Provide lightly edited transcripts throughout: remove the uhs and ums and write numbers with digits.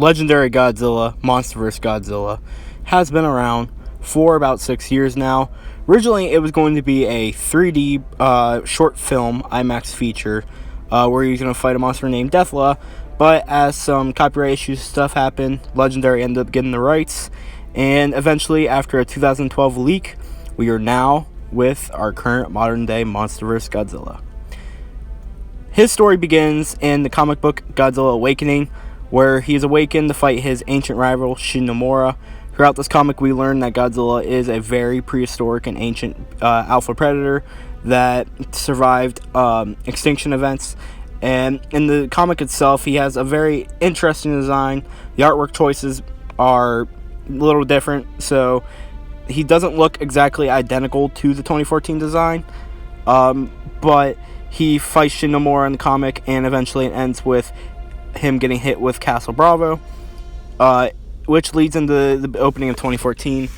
legendary Godzilla, MONSTERVERSE Godzilla, has been around for about 6 years now. Originally, it was going to be a 3D short film IMAX feature where he was going to fight a monster named Deathla, but as some copyright issues stuff happened, Legendary ended up getting the rights, and eventually, after a 2012 leak, we are now with our current modern-day MONSTERVERSE Godzilla. His story begins in the comic book Godzilla Awakening, where he is awakened to fight his ancient rival Shin. Throughout this comic, we learn that Godzilla is a very prehistoric and ancient alpha predator that survived extinction events. And in the comic itself, he has a very interesting design. The artwork choices are a little different, so he doesn't look exactly identical to the 2014 design, but he fights Shin in the comic, and eventually it ends with him getting hit with Castle Bravo, which leads into the opening of 2014.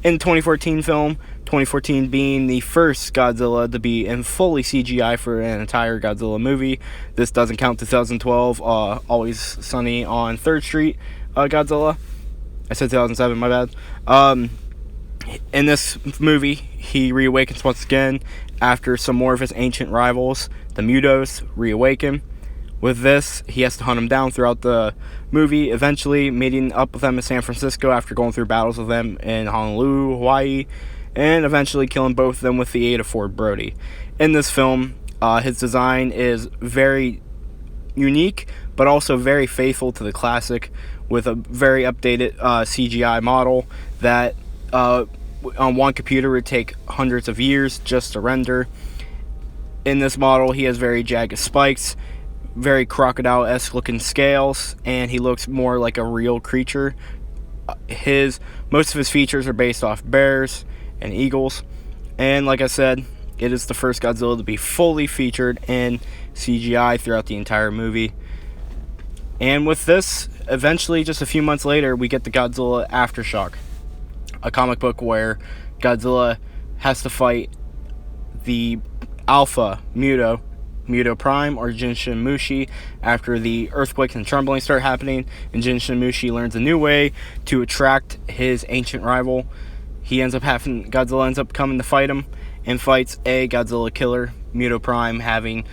In the 2014 film, 2014 being the first Godzilla to be in fully CGI for an entire Godzilla movie. This doesn't count 2012, Always Sunny on 3rd Street Godzilla. I said 2007, my bad. In this movie, he reawakens once again after some more of his ancient rivals, the Mutos, reawaken. With this, he has to hunt them down throughout the movie, eventually meeting up with them in San Francisco after going through battles with them in Honolulu, Hawaii, and eventually killing both of them with the aid of Ford Brody. In this film, his design is very unique, but also very faithful to the classic, with a very updated CGI model that on one computer would take hundreds of years just to render. In this model, he has very jagged spikes, very crocodile-esque looking scales, and he looks more like a real creature. Most of his features are based off bears and eagles, and like I said, it is the first Godzilla to be fully featured in CGI throughout the entire movie. And with this, eventually, just a few months later, we get the Godzilla Aftershock, a comic book where Godzilla has to fight the Alpha Muto Prime, or Jinshin Mushi, after the earthquakes and trembling start happening, and Jinshin Mushi learns a new way to attract his ancient rival. Godzilla ends up coming to fight him, and fights a Godzilla killer, Muto Prime, having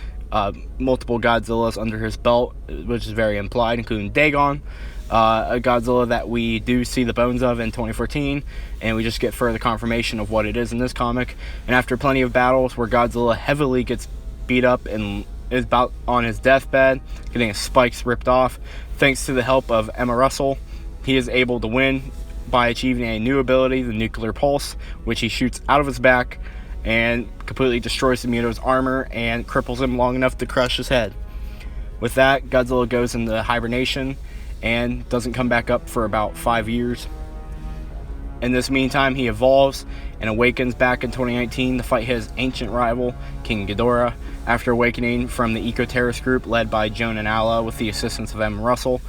multiple Godzillas under his belt, which is very implied, including Dagon, a Godzilla that we do see the bones of in 2014, and we just get further confirmation of what it is in this comic. And after plenty of battles where Godzilla heavily gets beat up and is about on his deathbed, getting his spikes ripped off, thanks to the help of Emma Russell, he is able to win by achieving a new ability, the Nuclear Pulse, which he shoots out of his back and completely destroys the Muto's armor and cripples him long enough to crush his head. With that, Godzilla goes into hibernation and doesn't come back up for about 5 years. In this meantime, he evolves and awakens back in 2019 to fight his ancient rival, King Ghidorah, after awakening from the eco-terrorist group led by Joan and Alla with the assistance of Emma Russell.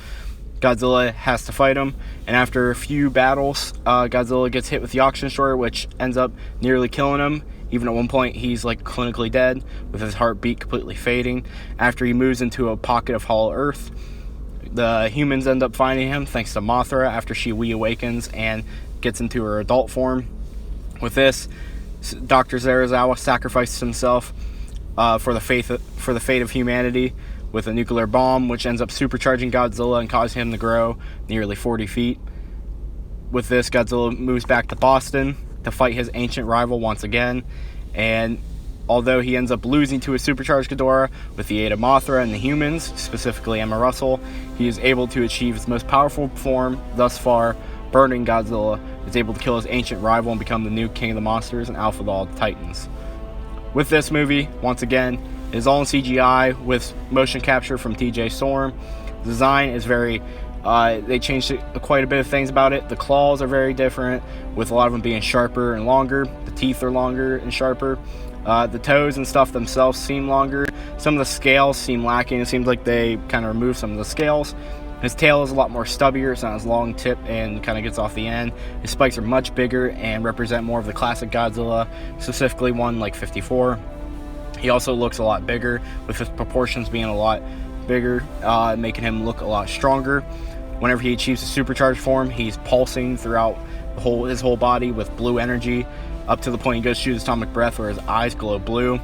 Godzilla has to fight him, and after a few battles, Godzilla gets hit with the oxygen destroyer, which ends up nearly killing him. Even at one point, he's like clinically dead, with his heartbeat completely fading. After he moves into a pocket of hollow earth, the humans end up finding him thanks to Mothra after she reawakens and gets into her adult form. With this, Dr. Zarazawa sacrifices himself for the fate of humanity with a nuclear bomb, which ends up supercharging Godzilla and causing him to grow nearly 40 feet. With this, Godzilla moves back to Boston to fight his ancient rival once again, and although he ends up losing to a supercharged Ghidorah with the aid of Mothra and the humans, specifically Emma Russell, he is able to achieve his most powerful form thus far, burning Godzilla, is able to kill his ancient rival and become the new king of the monsters and alpha of all the titans. With this movie, once again, it is all in CGI with motion capture from TJ Storm. The design is they changed quite a bit of things about it. The claws are very different, with a lot of them being sharper and longer. The teeth are longer and sharper. The toes and stuff themselves seem longer. Some of the scales seem lacking. It seems like they kind of removed some of the scales. His tail is a lot more stubbier. It's not as long tip and kind of gets off the end. His spikes are much bigger and represent more of the classic Godzilla, specifically one like 54. He also looks a lot bigger, with his proportions being a lot bigger, making him look a lot stronger. Whenever he achieves a supercharged form, he's pulsing throughout his whole body with blue energy, up to the point he goes to shoot his atomic breath where his eyes glow blue.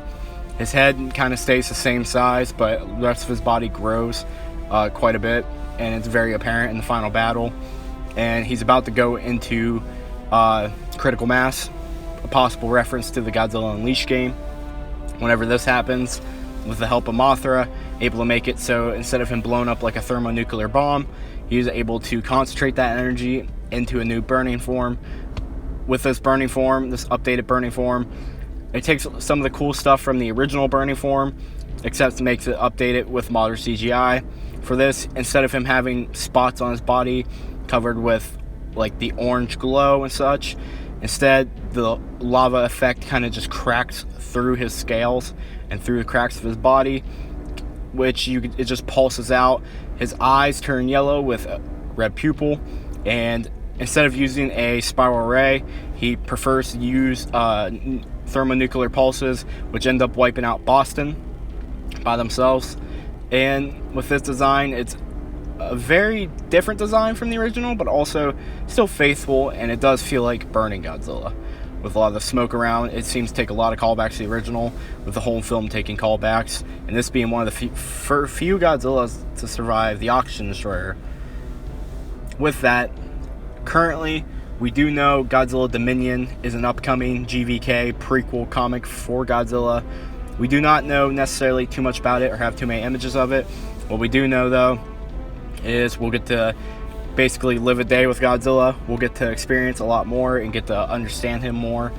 His head kind of stays the same size, but the rest of his body grows quite a bit, and it's very apparent in the final battle. And he's about to go into critical mass, a possible reference to the Godzilla Unleashed game. Whenever this happens, with the help of Mothra, able to make it so instead of him blowing up like a thermonuclear bomb, he's able to concentrate that energy into a new burning form. With this burning form, this updated burning form, it takes some of the cool stuff from the original burning form, except makes it updated with modern CGI. For this, instead of him having spots on his body covered with like the orange glow and such, instead the lava effect kind of just cracks through his scales and through the cracks of his body, it just pulses out. His eyes turn yellow with a red pupil, and instead of using a spiral ray, he prefers to use thermonuclear pulses, which end up wiping out Boston by themselves. And with this design, it's a very different design from the original, but also still faithful, and it does feel like burning Godzilla. With a lot of the smoke around, it seems to take a lot of callbacks to the original, with the whole film taking callbacks, and this being one of the few Godzillas to survive the Oxygen Destroyer. With that, currently, we do know Godzilla Dominion is an upcoming GVK prequel comic for Godzilla. We do not know necessarily too much about it or have too many images of it. What we do know, though, is we'll get to basically live a day with Godzilla. We'll get to experience a lot more and get to understand him more.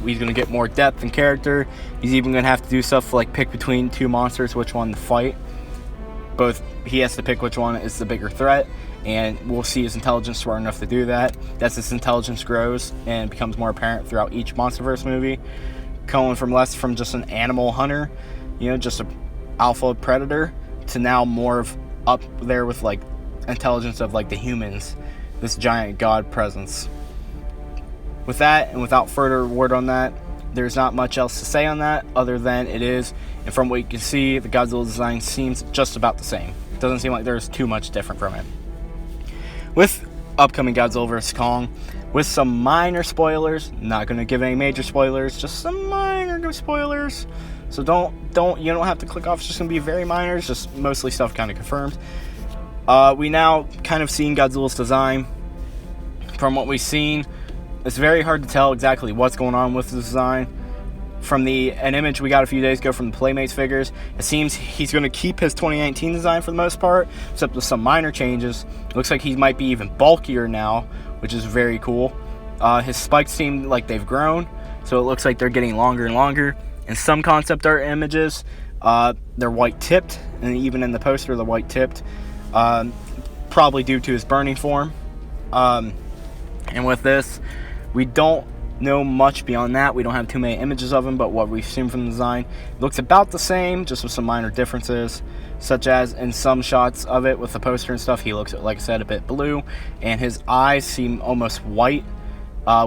He's going to get more depth and character. He's even going to have to do stuff like pick between two monsters, which one to fight. He has to pick which one is the bigger threat, and we'll see his intelligence smart enough to do that. As his intelligence grows and becomes more apparent throughout each MonsterVerse movie, going from less from just an animal hunter, just an alpha predator, to now more of up there with like intelligence of like the humans, this giant god presence. With that, and without further word on that, there's not much else to say on that other than it is, and from what you can see, the Godzilla design seems just about the same. It doesn't seem like there's too much different from it. With upcoming Godzilla vs. Kong, with some minor spoilers, not going to give any major spoilers, just some minor spoilers. So you don't have to click off. It's just going to be very minor. It's just mostly stuff kind of confirmed. We now kind of seen Godzilla's design. From what we've seen, it's very hard to tell exactly what's going on with the design. From an image we got a few days ago from the Playmates figures, it seems he's going to keep his 2019 design for the most part, except with some minor changes. It looks like he might be even bulkier now, which is very cool. His spikes seem like they've grown, so it looks like they're getting longer and longer. In some concept art images, they're white-tipped, and even in the poster, they're white-tipped, probably due to his burning form. And with this, we don't know much beyond that. We don't have too many images of him, but what we've seen from the design looks about the same, just with some minor differences, such as in some shots of it with the poster and stuff, he looks, like I said, a bit blue, and his eyes seem almost white,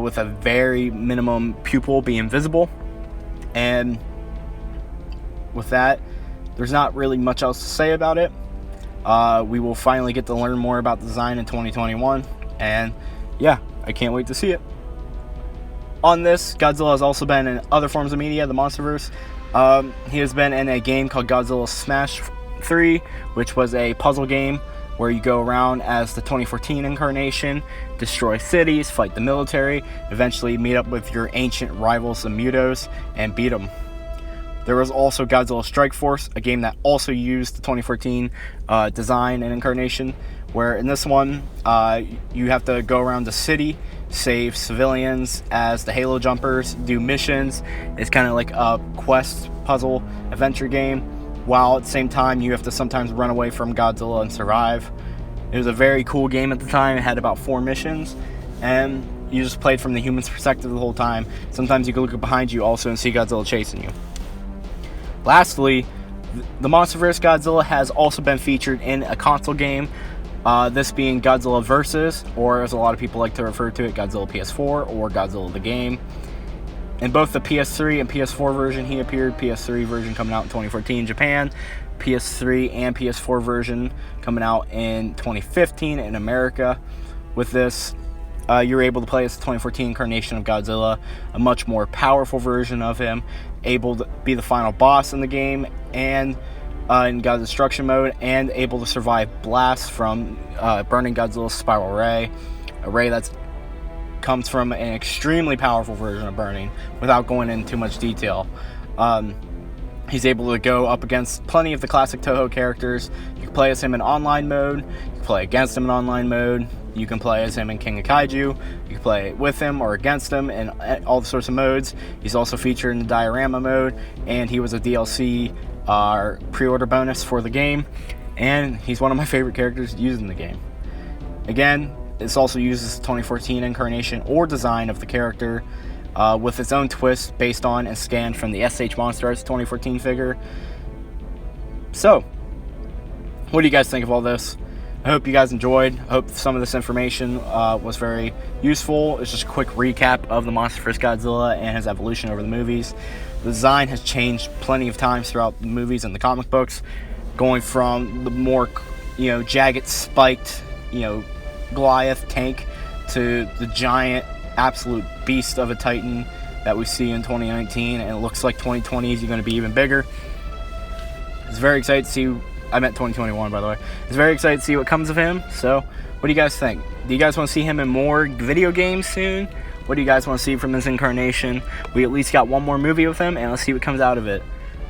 with a very minimum pupil being visible. And with that, there's not really much else to say about it. We will finally get to learn more about the design in 2021, and yeah, I can't wait to see it. On this, Godzilla has also been in other forms of media, the MonsterVerse. He has been in a game called Godzilla Smash 3, which was a puzzle game where you go around as the 2014 incarnation, destroy cities, fight the military, eventually meet up with your ancient rivals, the Mutos, and beat them. There was also Godzilla Strike Force, a game that also used the 2014 design and incarnation, where in this one, you have to go around the city, save civilians as the Halo Jumpers, do missions. It's kind of like a quest puzzle adventure game, while at the same time you have to sometimes run away from Godzilla and survive. It was a very cool game at the time. It had about 4 missions, and you just played from the human's perspective the whole time. Sometimes you could look behind you also and see Godzilla chasing you. Lastly, the MonsterVerse Godzilla has also been featured in a console game, this being Godzilla Versus, or as a lot of people like to refer to it, Godzilla PS4 or Godzilla the game. In both the PS3 and PS4 version, he appeared. PS3 version coming out in 2014 in Japan. PS3 and PS4 version coming out in 2015 in America. With this, you're able to play as the 2014 incarnation of Godzilla, a much more powerful version of him, able to be the final boss in the game, and in God Destruction mode, and able to survive blasts from burning Godzilla's spiral ray, a ray that's comes from an extremely powerful version of burning, without going into too much detail. He's able to go up against plenty of the classic Toho characters. You can play as him in online mode, you can play against him in online mode, you can play as him in King of Kaiju, you can play with him or against him in all the sorts of modes. He's also featured in the diorama mode, and he was a DLC pre-order bonus for the game, and he's one of my favorite characters used in the game. Again, this also uses the 2014 incarnation or design of the character with its own twist based on and scanned from the SH Monster Arts 2014 figure. So, what do you guys think of all this? I hope you guys enjoyed. I hope some of this information was very useful. It's just a quick recap of the MONSTERVERSE Godzilla and his evolution over the movies. The design has changed plenty of times throughout the movies and the comic books, going from the more, jagged, spiked, Goliath tank to the giant absolute beast of a Titan that we see in 2019, and it looks like 2020 is going to be even bigger. It's very excited to see. I meant 2021, by the way. It's very excited to see what comes of him. So, what do you guys think? Do you guys want to see him in more video games soon? What do you guys want to see from his incarnation? We at least got one more movie with him, and let's see what comes out of it.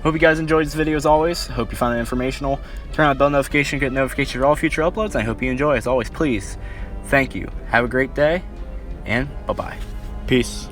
Hope you guys enjoyed this video as always. Hope you found it informational. Turn on the bell notification to get notifications for all future uploads. And I hope you enjoy. As always, please, thank you. Have a great day, and bye-bye. Peace.